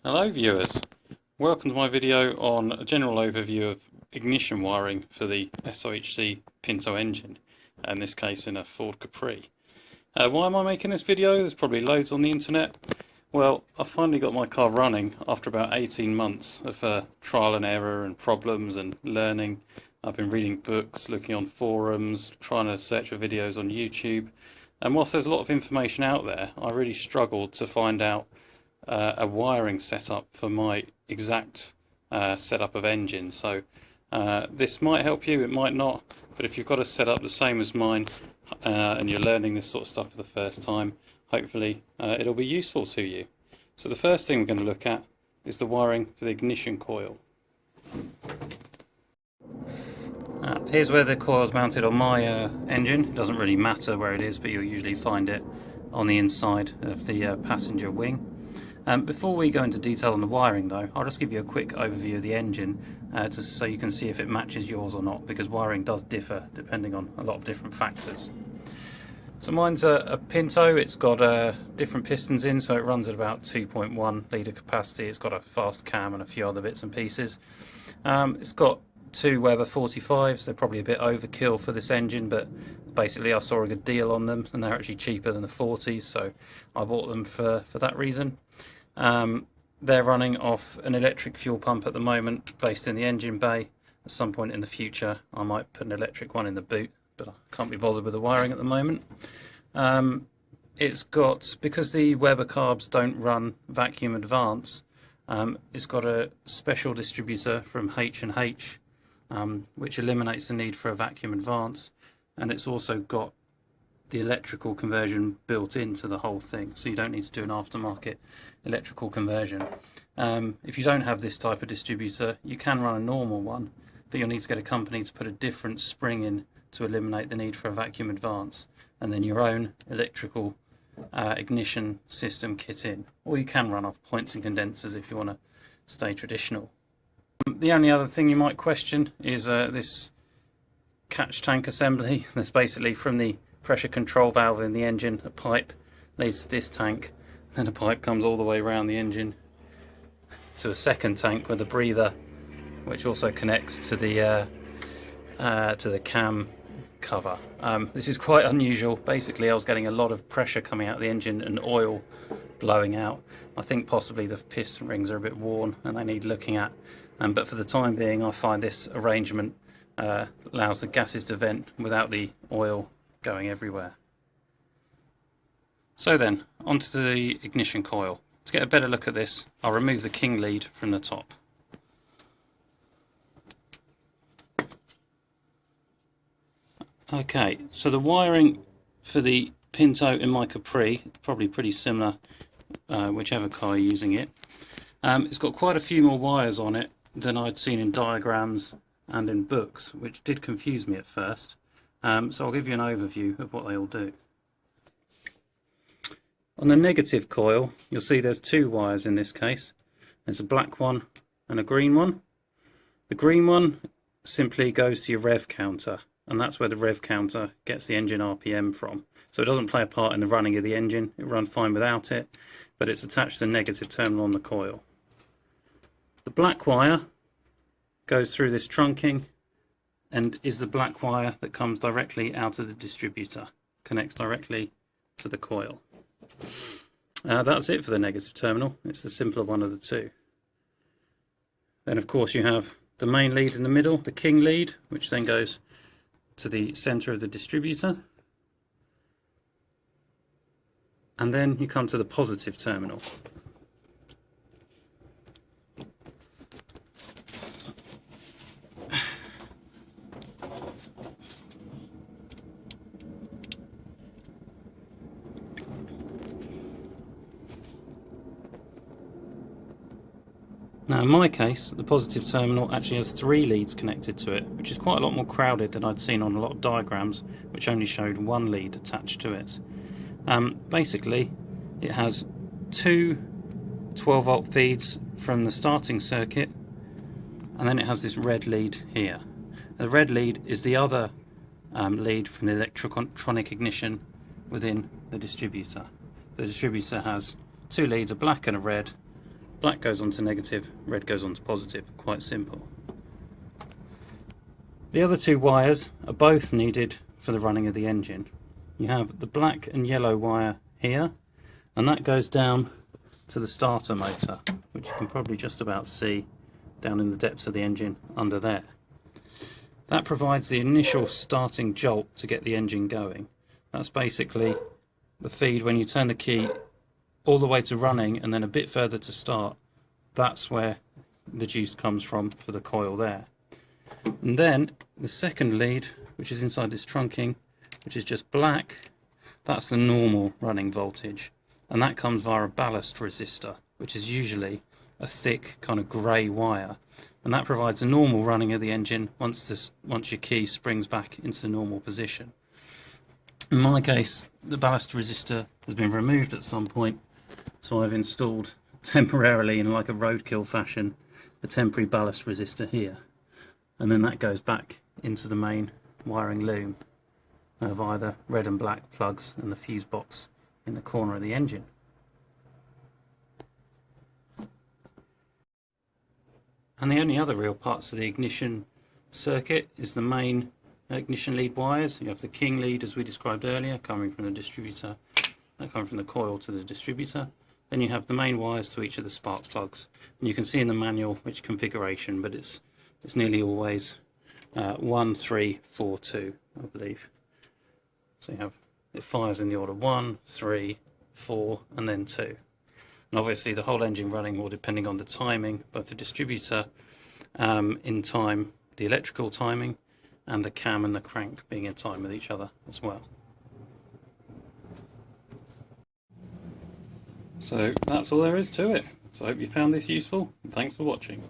Hello viewers, welcome to my video on a general overview of ignition wiring for the SOHC Pinto engine, in this case in a Ford Capri. Why am I making this video? There's probably loads on the internet. Well, I finally got my car running after about 18 months of trial and error and problems and learning. I've been reading books, looking on forums, trying to search for videos on YouTube, and whilst there's a lot of information out there, I really struggled to find out a wiring setup for my exact setup of engine. So this might help you, it might not, but if you've got a setup the same as mine and you're learning this sort of stuff for the first time, hopefully it'll be useful to you. So the first thing we're going to look at is the wiring for the ignition coil. Here's where the coil is mounted on my engine. It doesn't really matter where it is, but you'll usually find it on the inside of the passenger wing. Before we go into detail on the wiring though, I'll just give you a quick overview of the engine just so you can see if it matches yours or not, because wiring does differ depending on a lot of different factors. So mine's a Pinto. It's got different pistons in, so it runs at about 2.1 litre capacity. It's got a fast cam and a few other bits and pieces. It's got two Weber 45s. They're probably a bit overkill for this engine, but basically I saw a good deal on them and they're actually cheaper than the 40s, so I bought them for that reason. They're running off an electric fuel pump at the moment based in the engine bay. At some point in the future I might put an electric one in the boot, but I can't be bothered with the wiring at the moment. It's got, because the Weber carbs don't run vacuum advance, it's got a special distributor from H&H which eliminates the need for a vacuum advance, and it's also got the electrical conversion built into the whole thing, so you don't need to do an aftermarket electrical conversion. If you don't have this type of distributor, you can run a normal one, but you'll need to get a company to put a different spring in to eliminate the need for a vacuum advance, and then your own electrical ignition system kit in. Or you can run off points and condensers if you want to stay traditional. The only other thing you might question is this catch tank assembly. That's basically from the pressure control valve in the engine, a pipe leads to this tank, then a pipe comes all the way around the engine to a second tank with a breather, which also connects to the cam cover. This is quite unusual. Basically I was getting a lot of pressure coming out of the engine and oil blowing out. I think possibly the piston rings are a bit worn and they need looking at, but for the time being I find this arrangement allows the gases to vent without the oil going everywhere. So then, onto the ignition coil. To get a better look at this, I'll remove the king lead from the top. Okay, so the wiring for the Pinto in my Capri, probably pretty similar whichever car you're using it. It's got quite a few more wires on it than I'd seen in diagrams and in books, which did confuse me at first. So I'll give you an overview of what they all do. On the negative coil, you'll see there's two wires in this case. There's a black one and a green one. The green one simply goes to your rev counter, and that's where the rev counter gets the engine RPM from. So it doesn't play a part in the running of the engine, it runs fine without it, but it's attached to the negative terminal on the coil. The black wire goes through this trunking and is the black wire that comes directly out of the distributor, connects directly to the coil. That's it for the negative terminal. It's the simpler one of the two. Then of course you have the main lead in the middle, the king lead, which then goes to the center of the distributor, and then you come to the positive terminal. Now in my case, the positive terminal actually has three leads connected to it, which is quite a lot more crowded than I'd seen on a lot of diagrams, which only showed one lead attached to it. Basically, it has two 12-volt feeds from the starting circuit, and then it has this red lead here. The red lead is the other lead from the electronic ignition within the distributor. The distributor has two leads, a black and a red, Black goes on to negative, red goes on to positive. Quite simple. The other two wires are both needed for the running of the engine. You have the black and yellow wire here, and that goes down to the starter motor, which you can probably just about see down in the depths of the engine under there. That provides the initial starting jolt to get the engine going. That's basically the feed when you turn the key all the way to running and then a bit further to start. That's where the juice comes from for the coil there. And then the second lead, which is inside this trunking, which is just black, that's the normal running voltage, and that comes via a ballast resistor, which is usually a thick kind of grey wire, and that provides a normal running of the engine once your key springs back into the normal position. In my case, the ballast resistor has been removed at some point, so I've installed temporarily, in like a roadkill fashion, a temporary ballast resistor here, and then that goes back into the main wiring loom via the red and black plugs and the fuse box in the corner of the engine. And the only other real parts of the ignition circuit is the main ignition lead wires. You have the king lead, as we described earlier, coming from the distributor, coming from the coil to the distributor. Then you have the main wires to each of the spark plugs, and you can see in the manual which configuration, but it's nearly always 1, 3, 4, 2, I believe. So you have, it fires in the order 1, 3, 4, and then 2. And obviously the whole engine running will depending on the timing, both the distributor in time, the electrical timing, and the cam and the crank being in time with each other as well. So that's all there is to it. So I hope you found this useful, and thanks for watching.